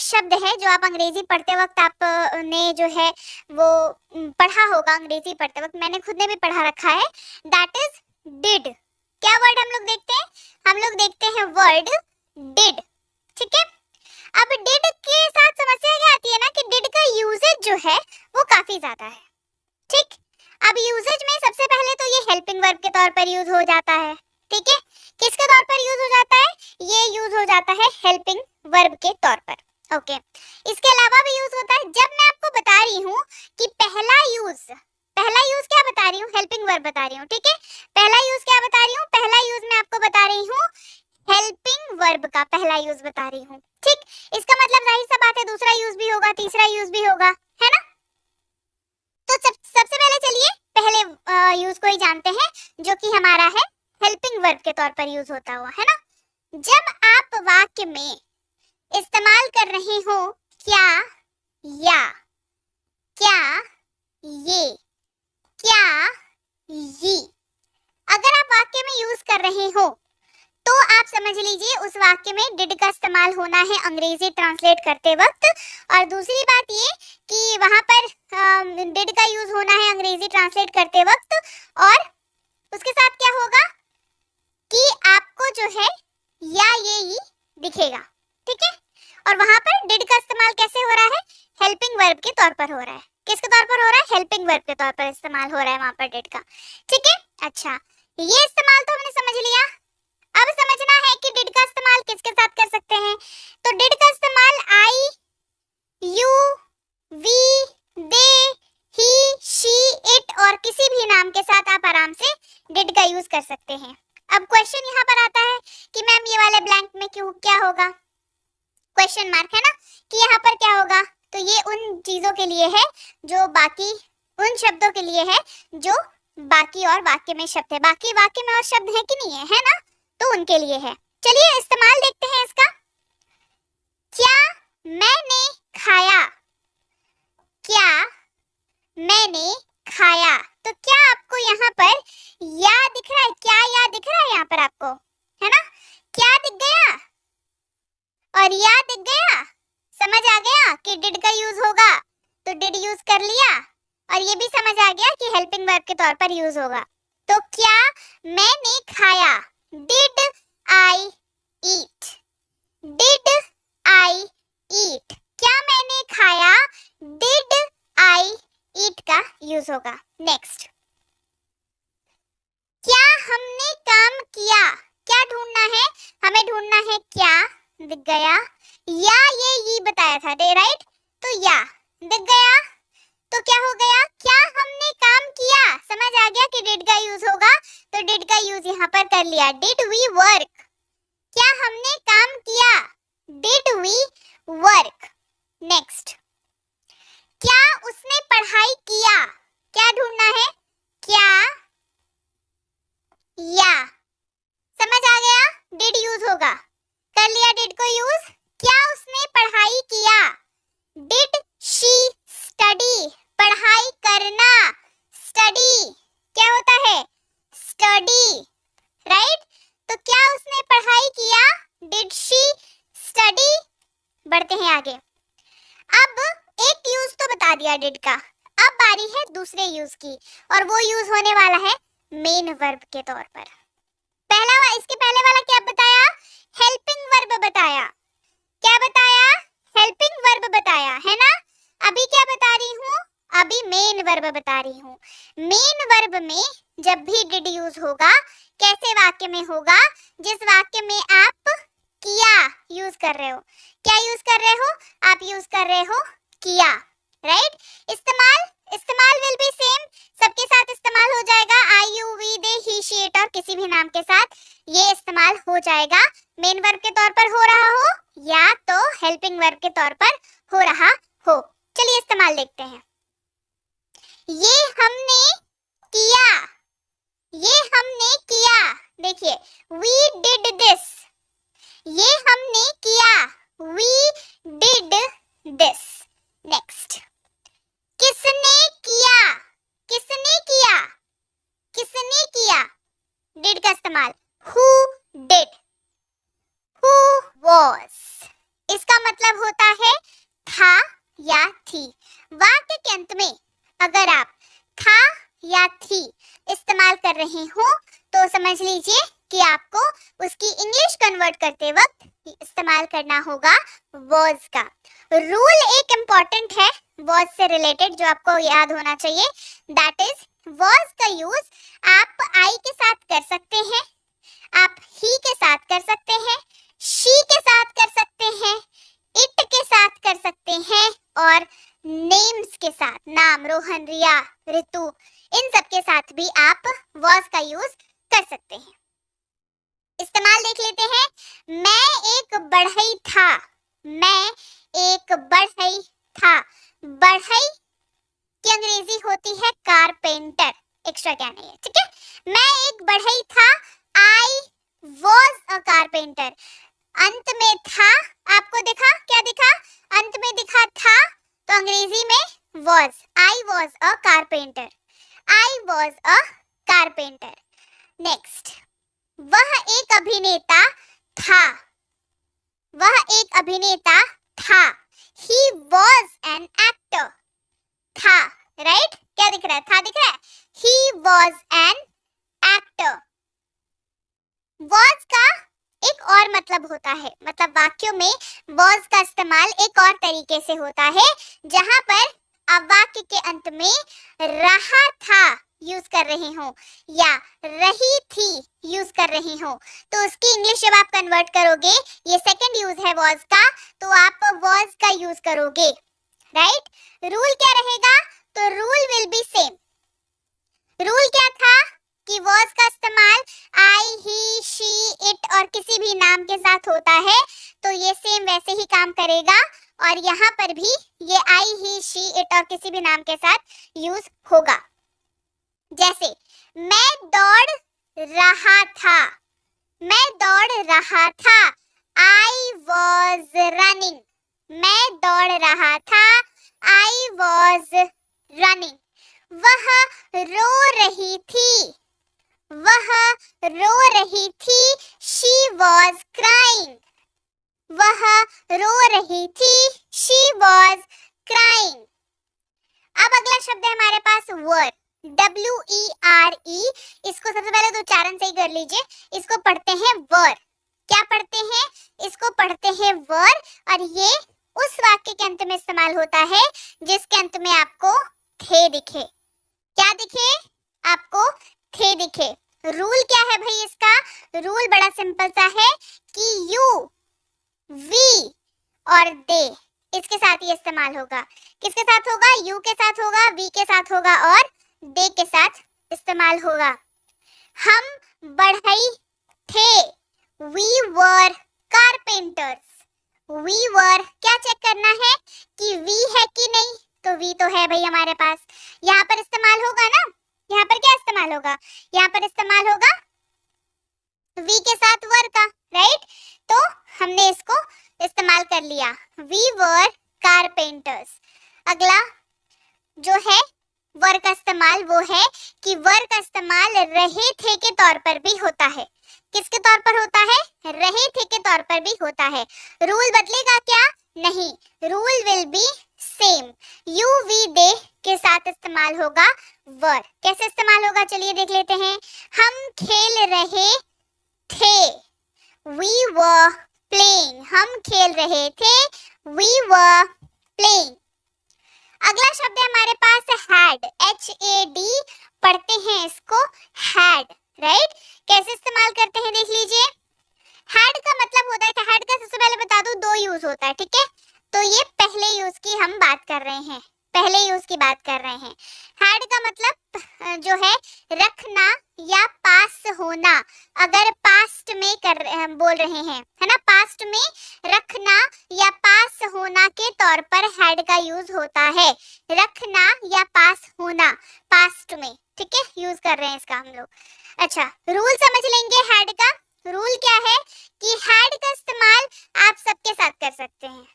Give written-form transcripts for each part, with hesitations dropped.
शब्द है जो आप अंग्रेजी पढ़ते वक्त आपने जो है वो पढ़ा होगा। अंग्रेजी पढ़ते वक्त मैंने खुद ने भी पढ़ा रखा है, दैट इज डिड। क्या वर्ड हम लोग देखते हैं? हम लोग देखते हैं वर्ड डिड। ठीक है, अब डिड के साथ समस्या क्या आती है ना कि डिड का यूजेज जो है वो काफी ज्यादा है। ठीक, अब यूजेज में सबसे पहले तो ये हेल्पिंग वर्ब के तौर पर यूज हो जाता है। ठीक है, किसके तौर पर यूज हो जाता है? ये यूज हो जाता है हेल्पिंग वर्ब के तौर पर। ओके, इसके अलावा भी यूज होता है जब मैं आपको बता रही हूँ कि पहला यूज क्या बता रही हूँ? हेल्पिंग वर्ब बता रही हूँ। ठीक है, पहला यूज क्या बता रही हूँ? पहला यूज मैं आपको बता रही हूँ हेल्पिंग वर्ब का पहला यूज बता रही हूँ। ठीक, इसका मतलब जाहिर सा बात है दूसरा यूज भी होगा, तीसरा यूज भी होगा, है ना? तो सबसे पहले चलिए पहले यूज को ही जानते हैं जो कि हमारा है हेल्पिंग वर्ब के तौर पर यूज होता हुआ, है ना? जब आप वाक्य में इस्तेमाल कर रहे हो क्या, या, क्या, ये, क्या, ये, अगर आप वाक्य में यूज कर रहे हो तो आप समझ लीजिए उस वाक्य में डिड का इस्तेमाल होना है अंग्रेजी ट्रांसलेट करते वक्त। और दूसरी बात ये कि वहां पर डिड का यूज होना है अंग्रेजी ट्रांसलेट करते वक्त, और उसके साथ क्या होगा कि आपको जो है या ये ही दिखेगा। ठीक है, और वहां पर डिड का इस्तेमाल कैसे हो रहा है? हेल्पिंग वर्ब के तौर पर हो रहा है। किसके तौर पर हो रहा है? हेल्पिंग वर्ब के तौर पर इस्तेमाल हो रहा है वहां पर डिड का। ठीक है, अच्छा, ये इस्तेमाल तो हमने समझ लिया। अब समझना है कि डिड का इस्तेमाल किसके साथ कर सकते हैं। तो डिड का इस्तेमाल I, you, we, they, he, she, it और किसी भी नाम के साथ आप आराम से डिड का यूज कर सकते हैं। अब क्वेश्चन यहाँ पर आता है कि मैम ये वाले ब्लैंक में क्यों, क्या होगा? क्वेश्चन मार्क है ना कि यहाँ पर क्या होगा? तो ये उन चीजों के लिए है जो बाकी, उन शब्दों के लिए है जो बाकी और वाक्य में शब्द है। बाकी वाक्य में और शब्द है कि नहीं है, है ना? तो उनके लिए है। चलिए इस्तेमाल देखते हैं इसका। क्या मैंने खाया, क्या मैंने खाया, तो क्या आपको यहाँ पर या दिख रहा है? क्या या दिख रहा है यहाँ पर आपको, है ना? क्या दिख गया और या दिख गया, समझ आ गया कि डिड का यूज होगा तो डिड यूज कर लिया, और ये भी समझ आ गया कि हेल्पिंग वर्ब के तौर पर यूज होगा। तो क्या मैंने खाया, did I eat, did I ईट, क्या मैंने खाया, डिड आई ईट का यूज होगा। नेक्स्ट, क्या हमने काम किया, क्या ढूंढना है? हमें ढूंढना है क्या, दिख गया, या ये बताया था, दे राइट, तो या दिख गया, तो क्या हो गया? क्या हमने काम किया, समझ आ गया कि डिड का यूज होगा तो डिड का यूज यहाँ पर कर लिया। डिड वी वर्क, क्या हमने काम किया, डिड वी वर्क। नेक्स्ट, क्या उसने पढ़ाई किया, क्या ढूंढना है? क्या, या, समझ आ गया, डिड यूज होगा, कर लिया डिड को यूज। क्या उसने पढ़ाई किया, डिड शी स्टडी, पढ़ाई करना, स्टडी क्या होता है? Study, right? तो क्या उसने पढ़ाई किया, डिड शी स्टडी। बढ़ते हैं आगे। अब एक यूज तो बता दिया डिड का, अब बारी है दूसरे यूज की, और वो यूज होने वाला है मेन वर्ब के तौर पर। इसके पहले वाला क्या बताया? हेल्पिंग वर्ब बताया। क्या बताया? हेल्पिंग वर्ब बताया, है ना? अभी क्या बता रही हूँ? अभी मेन वर्ब बता रही हूँ। मेन वर्ब में जब भी डिड यूज होगा, कैसे वाक्य में होगा? जिस वाक्य में आप किया यूज कर रहे हो। क्या यूज कर रहे हो? आप यूज कर रहे हो किया, राइट? इस्तेमाल विल बी सेम, सबके साथ इस्तेमाल हो जाएगा। I, you, we, they, he, she, it और किसी भी नाम के साथ ये इस्तेमाल हो जाएगा। मेन वर्ब के तौर पर हो रहा हो या तो हेल्पिंग वर्ब के तौर पर हो रहा हो। चलिए इस्तेमाल देखते हैं। ये हमने किया, ये हमने किया, देखिए we did this, ये हमने किया, we did this। नेक्स्ट, किसने किया, किसने किया, किसने किया, डिड का इस्तेमाल। who did, who was, इसका मतलब होता है था या थी। वाक्य के अंत में अगर आप था या थी इस्तेमाल कर रहे हो तो समझ लीजिए कि आपको उसकी इंग्लिश कन्वर्ट करते वक्त इस्तेमाल करना होगा was का। रूल एक इम्पॉर्टेंट है was से रिलेटेड जो आपको याद होना चाहिए, दैट इज was का यूज आप I के साथ कर सकते हैं, आप he के साथ कर सकते हैं, she के साथ कर सकते हैं, it के साथ कर सकते हैं और नेम्स के साथ, नाम, रोहन, रिया, ऋतु, इन सब के साथ भी आप was का यूज कर सकते हैं। इस्तेमाल देख लेते हैं। मैं एक बढ़ई था, मैं एक बढ़ई था। बढ़ई की अंग्रेजी होती है कारपेंटर, एक्स्ट्रा क्या नहीं है, ठीक है। मैं एक बढ़ई था, आई वॉज अ कारपेंटर। अंत में था, आपको दिखा, क्या दिखा, अंत में दिखा था, तो अंग्रेजी में was, I was a carpenter, I was a carpenter. Next, वह एक अभिनेता था, वह एक अभिनेता था। He was an actor, था, राइट, क्या दिख रहा है, था दिख रहा है, He was an actor। was का एक और मतलब होता है, मतलब वाक्यों में was का इस्तेमाल एक और तरीके से होता है, जहां पर आप वाक्य के अंत में रहा था यूज कर रहे हो या रही थी यूज कर रहे हो, तो उसकी इंग्लिश जब आप कन्वर्ट करोगे, ये सेकंड यूज है was का, तो आप was का यूज करोगे, राइट। रूल क्या रहेगा, तो rule will be same. Rule क्या था कि was का इस्तेमाल I, he, she, it और किसी भी नाम के साथ होता है, तो ये सेम वैसे ही काम करेगा और यहाँ पर भी ये I, he, she, it और किसी भी नाम के साथ यूज होगा। जैसे मैं दौड़ रहा था, मैं दौड़ रहा था, I was running। मैं दौड़ रहा था, I was running। वह रो रही थी, वह रो रही थी, she was crying। वह रो रही थी, she was crying। अब अगला शब्द है हमारे पास were, WERE। इसको सबसे पहले दो उच्चारण सही कर लीजिए। इसको पढ़ते हैं वर, क्या पढ़ते हैं, इसको पढ़ते हैं वर, और ये उस वाक्य के अंत में इस्तेमाल होता है जिसके अंत में आपको थे दिखे। क्या दिखे, आपको थे दिखे। रूल क्या है भाई इसका, रूल बड़ा सिंपल सा है कि यू, वी और दे इसके साथ ही इस्तेमाल होगा। किसके साथ होगा, यू के साथ होगा, वी के साथ होगा और दे के साथ इस्तेमाल होगा। हम बढ़ई थे, we were carpenters। we were, क्या चेक करना है कि we है कि नहीं, तो we तो है भाई हमारे पास। यहाँ पर इस्तेमाल होगा ना, यहाँ पर क्या इस्तेमाल होगा, यहाँ पर इस्तेमाल होगा we के साथ were का, राइट। तो हमने इसको इस्तेमाल कर लिया, we were carpenters। अगला जो है वर का इस्तेमाल, वो है कि वर का इस्तेमाल रहे थे के तौर पर भी होता है। किसके तौर पर होता है, रहे थे के तौर पर भी होता है। रूल बदलेगा क्या, नहीं, rule will be same. You, we, they के साथ इस्तेमाल होगा वर। कैसे इस्तेमाल होगा, चलिए देख लेते हैं। हम खेल रहे थे, we were playing। हम खेल रहे थे, we were playing। अगला शब्द है हमारे पास had, HAD पढ़ते हैं इसको had, राइट। कैसे इस्तेमाल करते हैं देख लीजिए। had का मतलब होता है, had का सबसे पहले बता दूं दो यूज होता है, ठीक है। तो ये पहले यूज की हम बात कर रहे हैं, पहले यूज की बात कर रहे हैं। had का मतलब जो है रखना या पास होना। अगर पास्ट में बोल रहे हैं, है ना, पास्ट में रखना या पास होना के तौर पर had का यूज होता है। रखना या पास होना पास्ट में, ठीक है, यूज कर रहे हैं इसका हम लोग। अच्छा, रूल समझ लेंगे had का। रूल क्या है कि had का इस्तेमाल आप सबके साथ कर सकते हैं,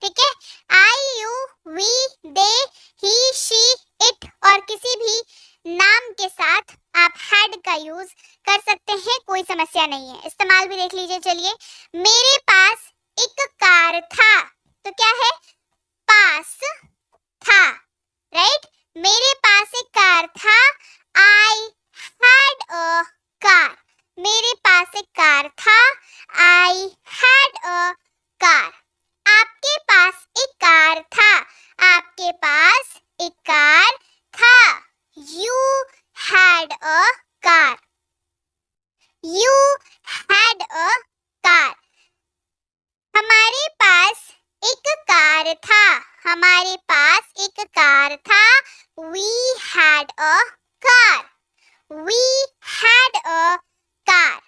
ठीक है। I, you, we, they, he, she, it और किसी भी नाम के साथ आप had का यूज कर सकते हैं, कोई समस्या नहीं है। इस्तेमाल भी देख लीजिए, चलिए। मेरे पास एक कार था, कार था, हमारे पास एक कार था। We had a car. We had a car.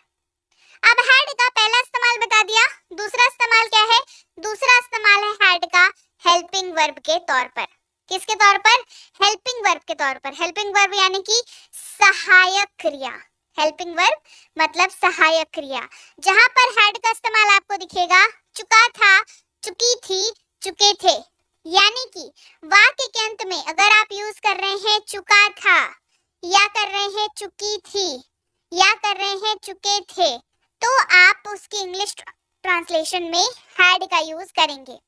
अब had का पहला इस्तेमाल बता दिया, दूसरा इस्तेमाल क्या है? दूसरा इस्तेमाल है had का हेल्पिंग वर्ब के तौर पर। किसके तौर पर? हेल्पिंग वर्ब के तौर पर। हेल्पिंग वर्ब यानी कि सहायक क्रिया। हेल्पिंग वर्ब मतलब सहायक क्रिया। जहां पर had का इस्तेमाल आपको दिखेगा चुका था, चुकी थी, चुके थे। यानी कि वाक्य के अंत में अगर आप यूज कर रहे हैं चुका था, या कर रहे हैं चुकी थी, या कर रहे हैं चुके थे, तो आप उसकी इंग्लिश ट्रांसलेशन में had का यूज करेंगे।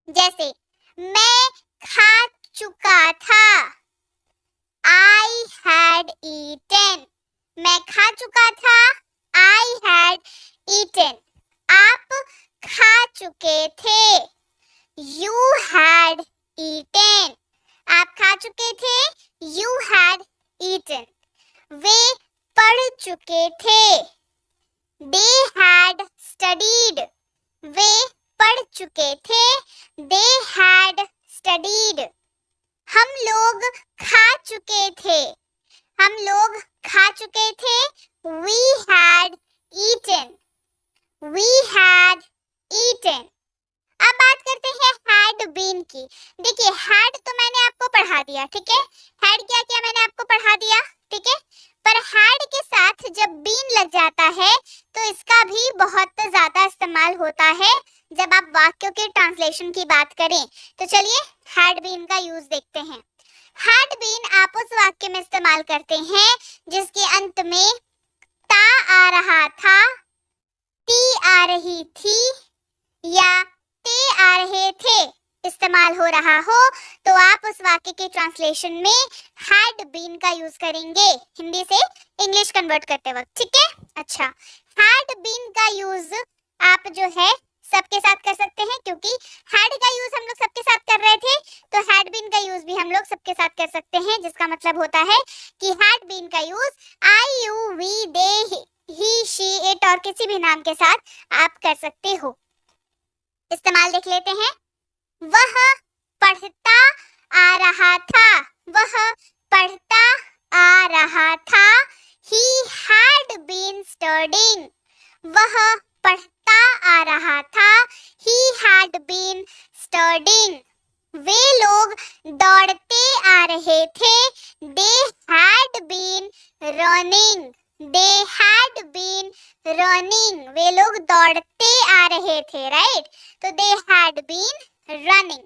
जैसे मैं खा चुका था, I had eaten. मैं खा चुका था, I had eaten. आप खा चुके थे, You had eaten. आप खा चुके थे, You had eaten. वे पढ़ चुके थे, They had studied. वे पढ़ चुके थे, They had studied. हम लोग खा चुके थे, हम लोग खा चुके थे, We had eaten. We had eaten. अब बात करते हैं had been की। देखिए had तो मैंने आपको पढ़ा दिया, ठीक है। had क्या किया मैंने आपको पढ़ा दिया, ठीक है। पर had के साथ जब been लग जाता है तो इसका भी बहुत ज्यादा इस्तेमाल होता है जब आप वाक्यों के ट्रांसलेशन की बात करें। तो चलिए had been का यूज देखते हैं। had been आप उस वाक्य में इस्तेमाल करते हैं जिसके अंत में ता आ रहा था, ती आ रही थी, या ते आ रहे थे इस्तेमाल हो रहा हो, तो आप उस वाक्य के ट्रांसलेशन में had been का यूज करेंगे हिंदी से इंग्लिश कन्वर्ट करते वक्त, ठीक है। अच्छा, had been का यूज आप जो है सबके साथ कर सकते हैं, क्योंकि had का यूज हम लोग सबके साथ कर रहे थे, तो had been का यूज भी हम लोग सबके साथ कर सकते हैं, जिसका मतलब होता है कि had been का use I, you, we, they, he, she, it और किसी भी नाम के साथ आप कर सकते हो। इस्तेमाल देख लेते हैं। वह पढ़ता आ रहा था, वह पढ़ता आ रहा था, he had been studying. वह पढ़ता आ रहा था, he had been studying. वे लोग दौड़ते आ रहे थे, they had been running. They had been running. वे लोग दौड़ते आ रहे थे, राइट। तो they had been running.